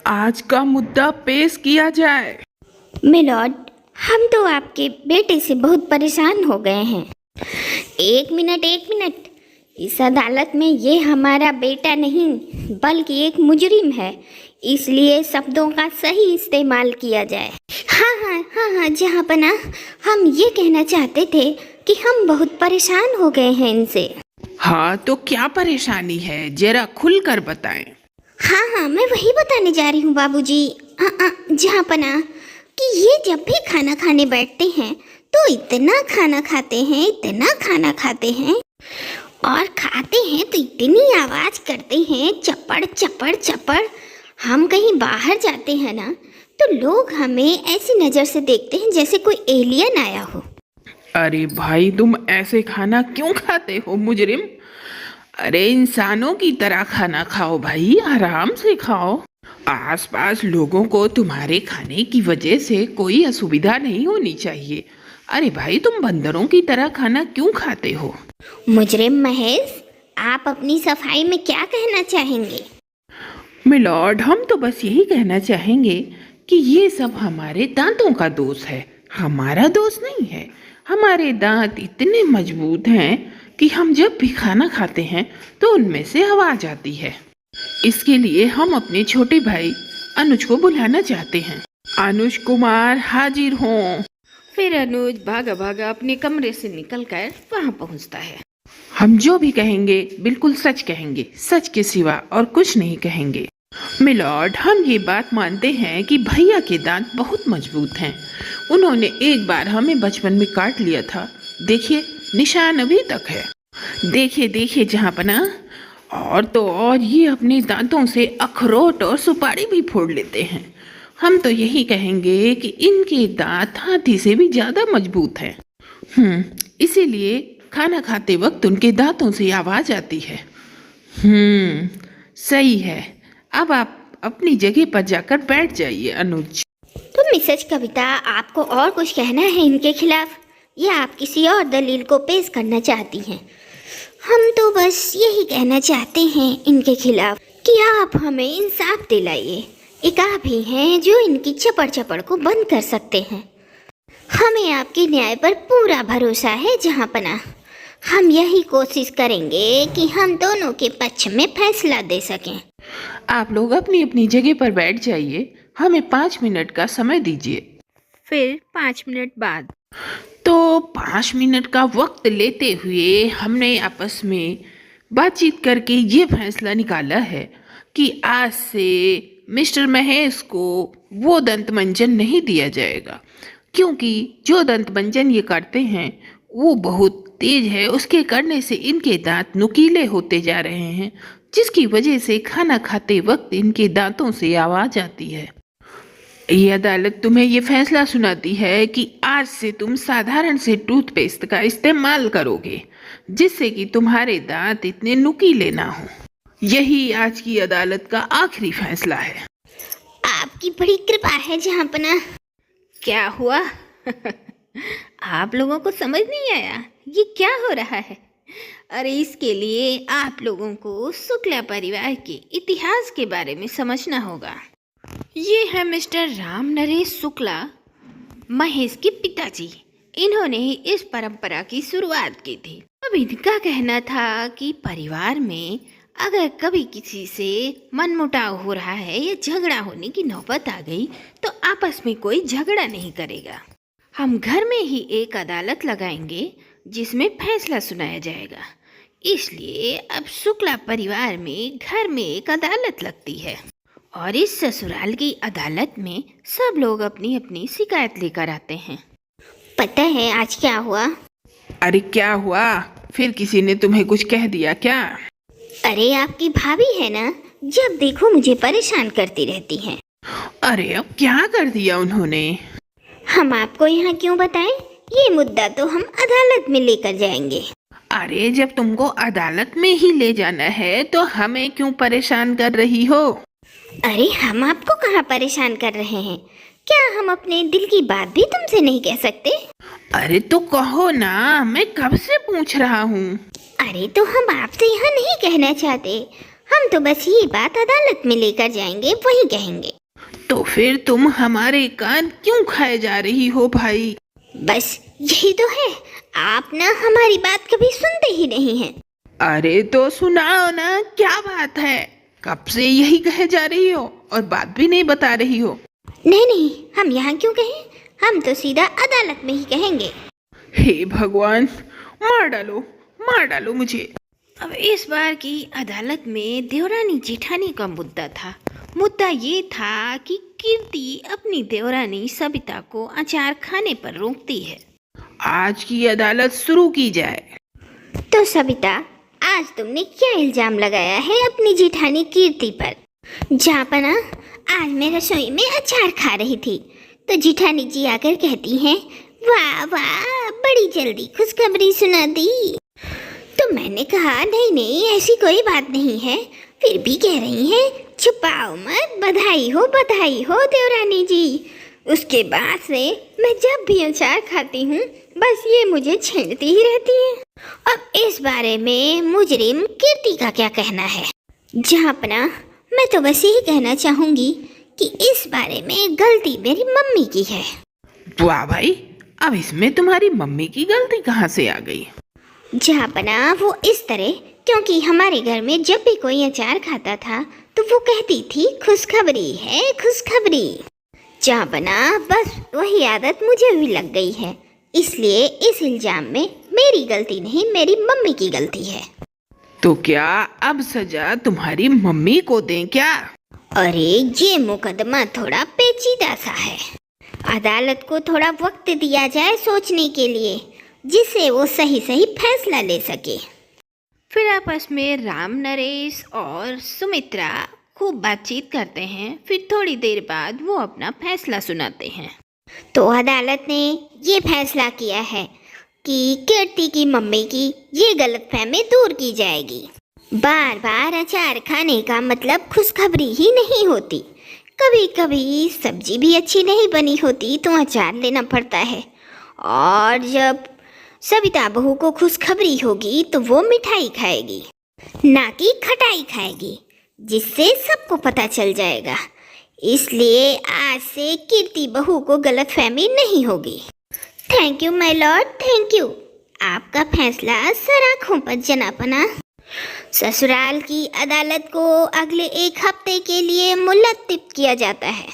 आज का मुद्दा पेश किया जाए। मिलॉर्ड, हम तो आपके बेटे से बहुत परेशान हो गए हैं। एक मिनट, इस अदालत में ये हमारा बेटा नहीं बल्कि एक मुजरिम है, इसलिए शब्दों का सही इस्तेमाल किया जाए। हाँ, जहाँपना, हम ये कहना चाहते थे कि हम बहुत परेशान हो गए हैं इनसे। हाँ, तो क्या परेशानी है, जरा खुलकर बताएं। हाँ, मैं वही बताने जा रही हूँ बाबूजी। जहाँपना, कि ये जब भी खाना खाने बैठते हैं तो इतना खाना खाते हैं और खाते हैं तो इतनी आवाज़ करते हैं, चपड़ चपड़ चपड़। हम कहीं बाहर जाते हैं ना तो लोग हमें ऐसी नज़र से देखते हैं जैसे कोई एलियन आया हो। अरे भाई, तुम ऐसे खाना क्यों खाते हो मुजरिम? अरे इंसानों की तरह खाना खाओ भाई, आराम से खाओ। आसपास लोगों को तुम्हारे खाने की वजह से कोई असुविधा नहीं होनी चाहिए। अरे भाई, तुम बंदरों की तरह खाना क्यों खाते हो? मुजरिम महेश, आप अपनी सफाई में क्या कहना चाहेंगे? मिलॉर्ड, हम तो बस यही कहना चाहेंगे कि ये सब हमारे दांतों का दोष है, हमारा दोष नहीं है। हमारे दांत इतने मजबूत हैं कि हम जब भी खाना खाते हैं तो उनमें से आवाज आती है। इसके लिए हम अपने छोटे भाई अनुज को बुलाना चाहते हैं। अनुज कुमार, हाजिर हों। फिर अनुज भागा भागा अपने कमरे से निकलकर वहां पहुंचता है। हम जो भी कहेंगे बिल्कुल सच कहेंगे, सच के सिवा और कुछ नहीं कहेंगे। मिलॉर्ड, हम ये बात मानते हैं कि भैया के दांत बहुत मजबूत हैं। उन्होंने एक बार हमें बचपन में काट लिया था, देखिए निशान अभी तक है। देखिए जहाँपना, और तो और ये अपने दांतों से अखरोट और सुपारी भी फोड़ लेते हैं। हम तो यही कहेंगे कि इनके दांत हाथी से भी ज़्यादा मजबूत हैं। इसीलिए खाना खाते वक्त उनके दांतों से आवाज़ आती है। सही है। अब आप अपनी जगह पर जाकर बैठ जाइए अनुज। तो मिसेज कविता, आपको और कुछ कहना है इनके खिलाफ या आप किसी और दलील को पेश करना चाहती हैं? हम तो बस यही कहना चाहते हैं इनके खिलाफ कि आप हमें इंसाफ दिलाइए। एक आप ही हैं जो इनकी चपड़ चपड़ को बंद कर सकते हैं। हमें आपके न्याय पर पूरा भरोसा है जहाँपना। हम यही कोशिश करेंगे कि हम दोनों के पक्ष में फैसला दे सकें। आप लोग अपनी अपनी जगह पर बैठ जाइए, हमें 5 मिनट का समय दीजिए। फिर 5 मिनट बाद तो 5 मिनट का वक्त लेते हुए हमने आपस में बातचीत करके ये फैसला निकाला है कि आज से मिस्टर महेश को वो दंत मंजन नहीं दिया जाएगा, क्योंकि जो दंत मंजन ये करते हैं वो बहुत तेज है। उसके करने से इनके दांत नुकीले होते जा रहे हैं, जिसकी वजह से खाना खाते वक्त इनके दांतों से आवाज आती है। ये अदालत तुम्हें ये फैसला सुनाती है कि आज से तुम साधारण से टूथपेस्ट का इस्तेमाल करोगे, जिससे कि तुम्हारे दांत इतने नुकीले ना हो। यही आज की अदालत का आखिरी फैसला है। आपकी बड़ी कृपा है जहाँपना। क्या हुआ? आप लोगों को समझ नहीं आया ये क्या हो रहा है? अरे इसके लिए आप लोगों को शुक्ला परिवार के इतिहास के बारे में समझना होगा। ये है मिस्टर राम नरेश शुक्ला, महेश के पिताजी। इन्होंने ही इस परंपरा की शुरुआत की थी। अब इनका कहना था कि परिवार में अगर कभी किसी से मनमुटाव हो रहा है या झगड़ा होने की नौबत आ गई तो आपस में कोई झगड़ा नहीं करेगा। हम घर में ही एक अदालत लगाएंगे जिसमें फैसला सुनाया जाएगा। इसलिए अब शुक्ला परिवार में घर में एक अदालत लगती है और इस ससुराल की अदालत में सब लोग अपनी अपनी शिकायत लेकर आते हैं। पता है आज क्या हुआ? अरे क्या हुआ? फिर किसी ने तुम्हें कुछ कह दिया क्या? अरे आपकी भाभी है ना, जब देखो मुझे परेशान करती रहती हैं। अरे अब क्या कर दिया उन्होंने? हम आपको यहाँ क्यों बताएं? ये मुद्दा तो हम अदालत में लेकर जाएंगे। अरे जब तुमको अदालत में ही ले जाना है तो हमें क्यों परेशान कर रही हो? अरे हम आपको कहाँ परेशान कर रहे हैं? क्या हम अपने दिल की बात भी तुमसे नहीं कह सकते? अरे तो कहो ना, मैं कब से पूछ रहा हूँ। अरे तो हम आपसे यहाँ नहीं कहना चाहते, हम तो बस ये बात अदालत में लेकर जाएंगे, वही कहेंगे। तो फिर तुम हमारे कान क्यों खाए जा रही हो भाई? बस यही तो है, आप ना हमारी बात कभी सुनते ही नहीं हैं। अरे तो सुनाओ ना, क्या बात है? कब से यही कहे जा रही हो और बात भी नहीं बता रही हो? नहीं नहीं, हम यहाँ क्यों कहें, हम तो सीधा अदालत में ही कहेंगे। हे भगवान, मार डालो मुझे। अब इस बार की अदालत में देवरानी जेठानी का मुद्दा था। मुद्दा ये था कि कीर्ति अपनी देवरानी सविता को अचार खाने पर रोकती है। आज की अदालत शुरू की जाए। तो सविता, आज तुमने क्या इल्जाम लगाया है अपनी जेठानी कीर्ति पर? जापना, आज मैं रसोई में अचार खा रही थी तो जेठानी जी आकर कहती हैं, वाह वाह, बड़ी जल्दी खुशखबरी सुना दी। तो मैंने कहा नहीं नहीं, ऐसी कोई बात नहीं है। फिर भी कह रही हैं, छुपाओ मत, बधाई हो देवरानी जी। उसके बाद से मैं जब भी अचार खाती हूँ बस ये मुझे छेड़ती ही रहती है। अब इस बारे में मुजरिम कीर्ति का क्या कहना है? जापना, मैं तो बस यही कहना चाहूँगी कि इस बारे में गलती मेरी मम्मी की है। वाह भाई, अब इसमें तुम्हारी मम्मी की गलती कहाँ से आ गई? जापना, वो इस तरह, क्योंकि हमारे घर में जब भी कोई अचार खाता था तो वो कहती थी खुशखबरी है, खुशखबरी। जापना, बस वही आदत मुझे भी लग गई है, इसलिए इस इल्जाम में मेरी गलती नहीं, मेरी मम्मी की गलती है। तो क्या अब सजा तुम्हारी मम्मी को दें क्या? अरे ये मुकदमा थोड़ा पेचीदा सा है, अदालत को थोड़ा वक्त दिया जाए सोचने के लिए, जिससे वो सही सही फैसला ले सके। फिर आपस में राम, नरेश और सुमित्रा खूब बातचीत करते हैं। फिर थोड़ी देर बाद वो अपना फैसला सुनाते हैं। तो अदालत ने ये फैसला किया है कि कीर्ति की मम्मी की ये गलतफहमी दूर की जाएगी। बार बार अचार खाने का मतलब खुशखबरी ही नहीं होती। कभी कभी सब्जी भी अच्छी नहीं बनी होती तो अचार लेना पड़ता है, और जब सविता बहू को खुशखबरी होगी तो वो मिठाई खाएगी, ना कि खटाई खाएगी, जिससे सबको पता चल जाएगा। इसलिए आज से कीर्ति बहू को गलतफहमी नहीं होगी। Thank you my Lord, thank you. आपका फैसला सर आँखों पर जनापना। ससुराल की अदालत को अगले 1 हफ्ते के लिए मुलतवित किया जाता है।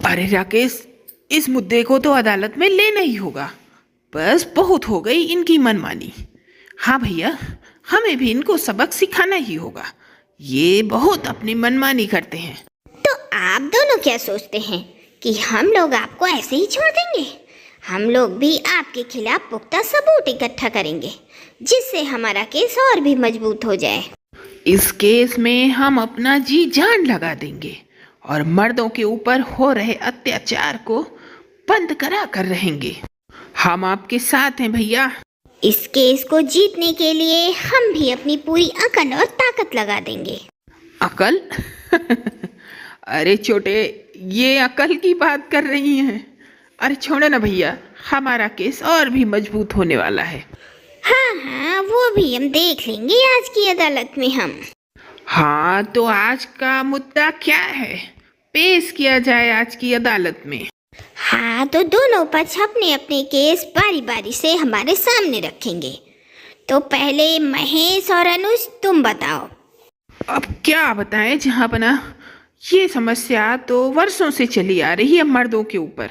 अरे राकेश, इस मुद्दे को तो अदालत में लेना ही होगा। बस बहुत हो गई इनकी मनमानी। हाँ भैया, हमें भी इनको सबक सिखाना ही होगा। ये बहुत अपनी मनमानी करते हैं। तो आप दोनों क्या सोचते हैं कि हम लोग आपको ऐसे ही छोड़ देंगे? हम लोग भी आपके खिलाफ पुख्ता सबूत इकट्ठा करेंगे, जिससे हमारा केस और भी मजबूत हो जाए। इस केस में हम अपना जी जान लगा देंगे और मर्दों के ऊपर हो रहे अत्याचार को बंद करा कर रहेंगे। हम आपके साथ हैं भैया। इस केस को जीतने के लिए हम भी अपनी पूरी अकल और ताकत लगा देंगे। अकल? अरे छोटे, ये अकल की बात कर रही हैं? अरे छोड़ो ना भैया, हमारा केस और भी मजबूत होने वाला है। हाँ हाँ, वो भी हम देख लेंगे आज की अदालत में हम। हाँ, तो आज का मुद्दा क्या है, पेश किया जाए आज की अदालत में। हाँ, तो दोनों पक्ष अपने अपने केस बारी बारी से हमारे सामने रखेंगे। तो पहले महेश और अनुज, तुम बताओ। अब क्या बताएं जहाँपना, ये समस्या तो वर्षों से चली आ रही है मर्दों के ऊपर।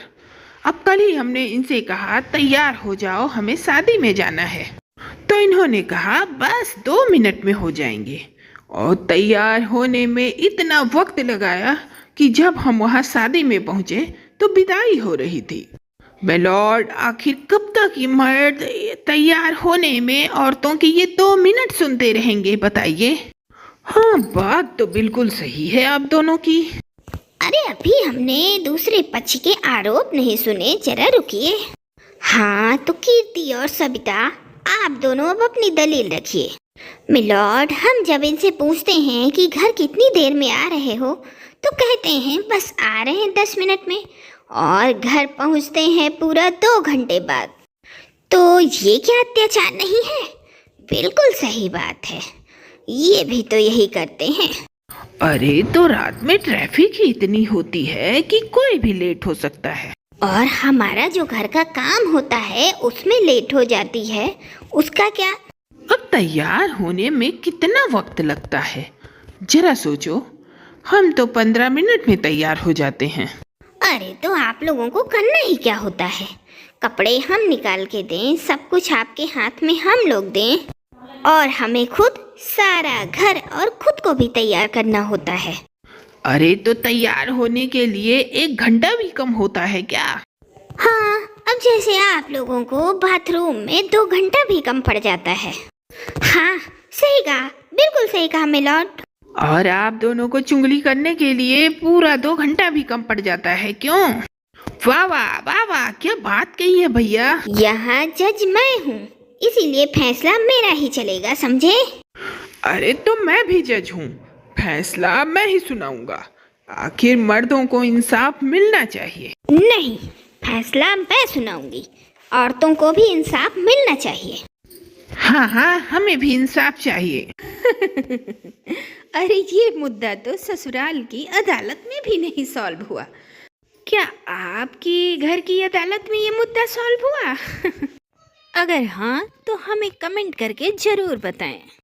अब कल ही हमने इनसे कहा तैयार हो जाओ, हमें शादी में जाना है, तो इन्होंने कहा बस 2 मिनट में हो जाएंगे, और तैयार होने में इतना वक्त लगाया कि जब हम वहाँ शादी में पहुँचे तो विदाई हो रही थी। मैं लॉर्ड, आखिर कब तक ये मर्द तैयार होने में औरतों की ये 2 मिनट सुनते रहेंगे, बताइए। हाँ, बात तो बिल्कुल सही है आप दोनों की। अरे अभी हमने दूसरे पक्ष के आरोप नहीं सुने, जरा रुकिए। हाँ, तो कीर्ति और सविता, आप दोनों अब अपनी दलील रखिए। मिलॉर्ड, हम जब इनसे पूछते हैं कि घर कितनी देर में आ रहे हो तो कहते हैं बस आ रहे हैं 10 मिनट में, और घर पहुंचते हैं पूरा 2 घंटे बाद। तो ये क्या अत्याचार नहीं है? बिल्कुल सही बात है। ये भी तो यही करते हैं। अरे तो रात में ट्रैफिक ही इतनी होती है कि कोई भी लेट हो सकता है। और हमारा जो घर का काम होता है उसमें लेट हो जाती है, उसका क्या? अब तैयार होने में कितना वक्त लगता है, जरा सोचो। हम तो 15 मिनट में तैयार हो जाते हैं। अरे तो आप लोगों को करना ही क्या होता है? कपड़े हम निकाल के दें, सब कुछ आपके हाथ में हम लोग दें, और हमें खुद सारा घर और खुद को भी तैयार करना होता है। अरे तो तैयार होने के लिए 1 घंटा भी कम होता है क्या? हाँ, अब जैसे आप लोगों को बाथरूम में 2 घंटा भी कम पड़ जाता है। हाँ, सही कहा, बिल्कुल सही कहा मिलॉर्ड। और आप दोनों को चुगली करने के लिए पूरा 2 घंटा भी कम पड़ जाता है क्यों? वाह वाह वाह वाह, क्या बात कही है भैया। यहाँ जज मैं हूँ, इसीलिए फैसला मेरा ही चलेगा, समझे? अरे तो मैं भी जज हूँ, फैसला मैं ही सुनाऊंगा। आखिर मर्दों को इंसाफ मिलना चाहिए। नहीं, फैसला मैं सुनाऊंगी। औरतों को भी इंसाफ मिलना चाहिए। हाँ हाँ, हमें भी इंसाफ चाहिए। अरे ये मुद्दा तो ससुराल की अदालत में भी नहीं सॉल्व हुआ। क्या आपके घर की अदालत में ये मुद्दा सॉल्व हुआ? अगर हाँ तो हमें कमेंट करके जरूर बताएं।